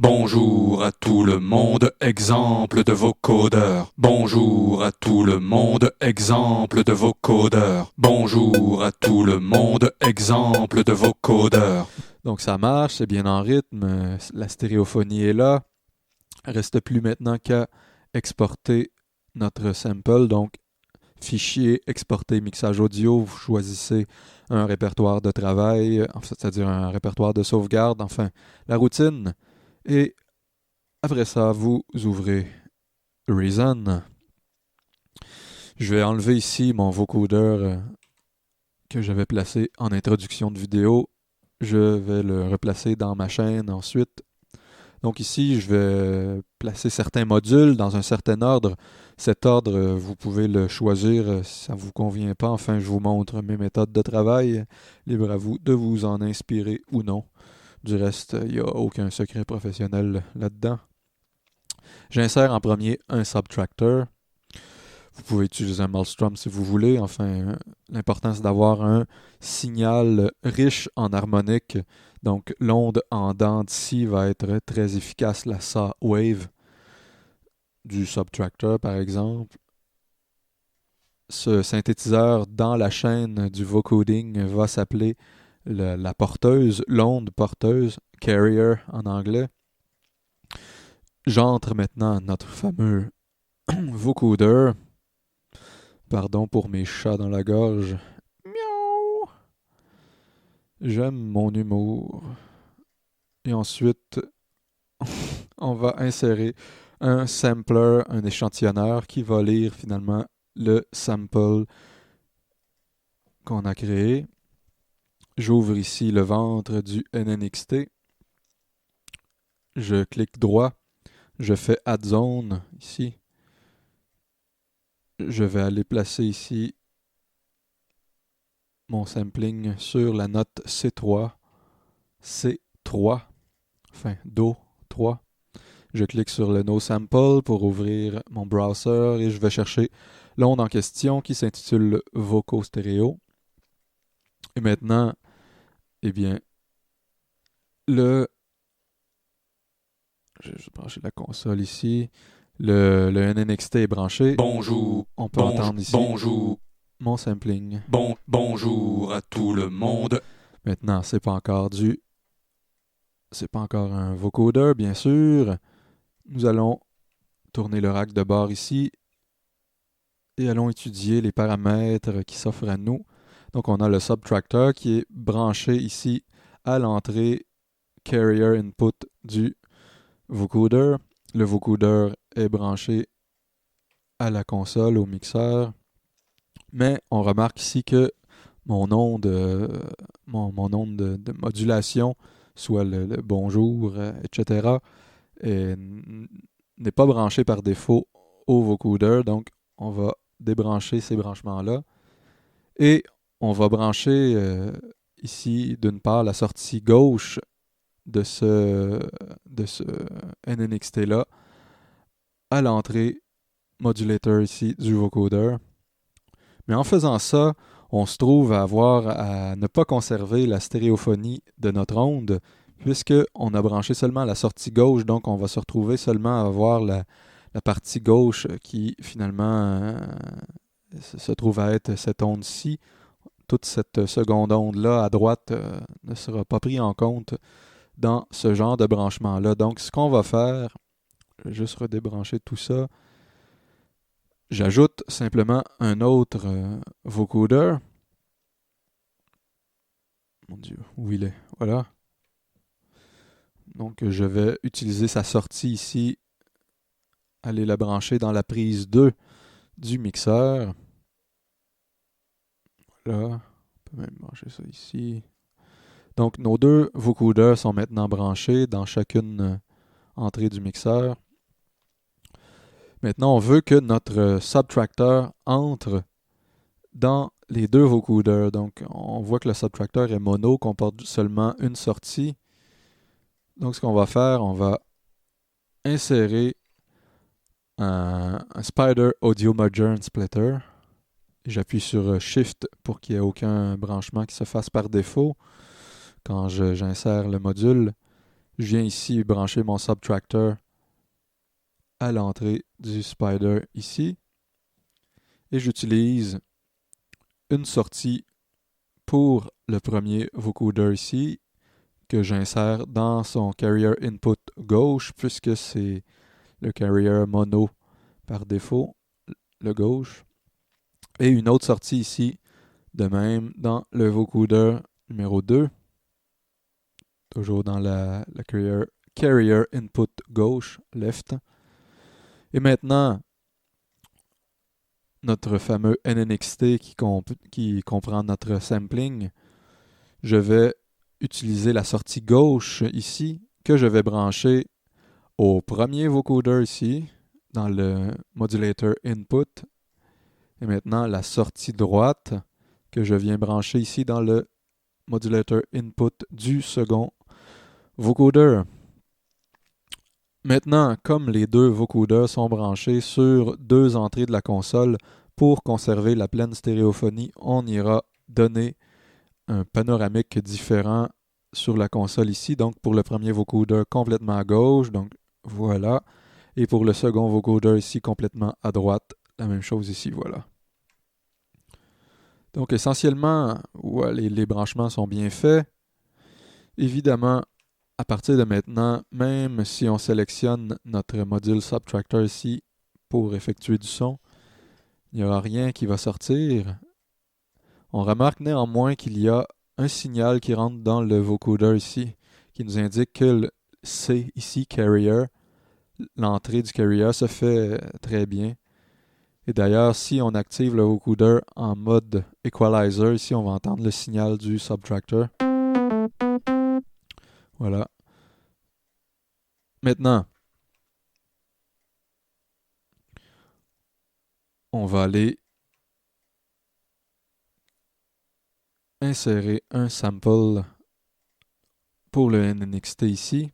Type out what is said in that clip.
Bonjour à tout le monde, exemple de vocodeurs. Bonjour à tout le monde, exemple de vocodeurs. Bonjour à tout le monde, exemple de vocodeurs. Donc ça marche, c'est bien en rythme, la stéréophonie est là. Reste plus maintenant qu'à exporter notre sample, donc fichier, exporter, mixage audio. Vous choisissez un répertoire de travail, c'est-à-dire un répertoire de sauvegarde, enfin la routine. Et après ça, vous ouvrez Reason. Je vais enlever ici mon vocoder que j'avais placé en introduction de vidéo. Je vais le replacer dans ma chaîne ensuite. Donc ici, je vais placer certains modules dans un certain ordre. Cet ordre, vous pouvez le choisir si ça ne vous convient pas. Enfin, je vous montre mes méthodes de travail. Libre à vous de vous en inspirer ou non. Du reste, il n'y a aucun secret professionnel là-dedans. J'insère en premier un subtractor. Vous pouvez utiliser un Maelstrom si vous voulez. Enfin, l'important c'est d'avoir un signal riche en harmonique. Donc, l'onde en dents d'ici va être très efficace, la saw wave du subtractor par exemple. Ce synthétiseur dans la chaîne du vocoding va s'appeler la porteuse, l'onde porteuse, carrier en anglais. J'entre maintenant notre fameux vocoder. Pardon pour mes chats dans la gorge. Miaou! J'aime mon humour. Et ensuite, on va insérer un sampler, un échantillonneur qui va lire finalement le sample qu'on a créé. J'ouvre ici le ventre du NNXT. Je clique droit. Je fais Add Zone ici. Je vais aller placer ici mon sampling sur la note C3. C3. Enfin, Do 3. Je clique sur le No Sample pour ouvrir mon browser et je vais chercher l'onde en question qui s'intitule Voco Stereo. Et maintenant, eh bien, je vais brancher la console ici. Le NNXT est branché. Bonjour, On peut entendre ici bonjour, mon sampling. bonjour à tout le monde. Maintenant, c'est pas encore un vocoder, bien sûr. Nous allons tourner le rack de bord ici et allons étudier les paramètres qui s'offrent à nous. Donc, on a le subtractor qui est branché ici à l'entrée carrier input du vocoder. Le vocoder est branché à la console, au mixeur. Mais on remarque ici que mon onde, mon onde de modulation, soit le bonjour, etc., n'est pas branché par défaut au vocoder. Donc, on va débrancher ces branchements-là. Et on va brancher ici, d'une part, la sortie gauche de ce NNXT-là à l'entrée modulator ici du vocoder. Mais en faisant ça, on se trouve à ne pas conserver la stéréophonie de notre onde, puisqu'on a branché seulement la sortie gauche, donc on va se retrouver seulement à avoir la partie gauche qui finalement se trouve à être cette onde-ci. Toute cette seconde onde-là à droite ne sera pas prise en compte dans ce genre de branchement-là. Donc, ce qu'on va faire, je vais juste redébrancher tout ça. J'ajoute simplement un autre vocoder. Mon Dieu, où il est? Voilà. Donc, je vais utiliser sa sortie ici, aller la brancher dans la prise 2 du mixeur. Voilà. On peut même brancher ça ici. Donc, nos deux vocoders sont maintenant branchés dans chacune entrée du mixeur. Maintenant, on veut que notre subtractor entre dans les deux vocoders. Donc, on voit que le subtractor est mono, comporte seulement une sortie. Donc, ce qu'on va faire, on va insérer un Spider Audio Merger and Splitter. J'appuie sur Shift pour qu'il n'y ait aucun branchement qui se fasse par défaut quand j'insère le module. Je viens ici brancher mon subtractor à l'entrée du Spider ici. Et j'utilise une sortie pour le premier vocoder ici que j'insère dans son carrier input gauche puisque c'est le carrier mono par défaut, le gauche. Et une autre sortie ici, de même dans le vocoder numéro 2, toujours dans la carrier input gauche, left. Et maintenant, notre fameux NNXT qui comprend notre sampling, je vais utiliser la sortie gauche ici que je vais brancher au premier vocoder ici dans le modulator input et maintenant la sortie droite que je viens brancher ici dans le modulator input du second vocoder. Maintenant, comme les deux vocoders sont branchés sur deux entrées de la console, pour conserver la pleine stéréophonie, on ira donner un panoramique différent sur la console ici. Donc pour le premier vocoder complètement à gauche, donc voilà. Et pour le second vocoder ici complètement à droite, la même chose ici, voilà. Donc essentiellement, ouais, les branchements sont bien faits. Évidemment, à partir de maintenant, même si on sélectionne notre module Subtractor ici pour effectuer du son, il n'y aura rien qui va sortir. On remarque néanmoins qu'il y a un signal qui rentre dans le vocoder ici, qui nous indique que le C ici, carrier, l'entrée du carrier se fait très bien. Et d'ailleurs, si on active le vocoder en mode equalizer, ici on va entendre le signal du subtractor. Voilà. Maintenant, on va aller insérer un sample pour le NNXT ici.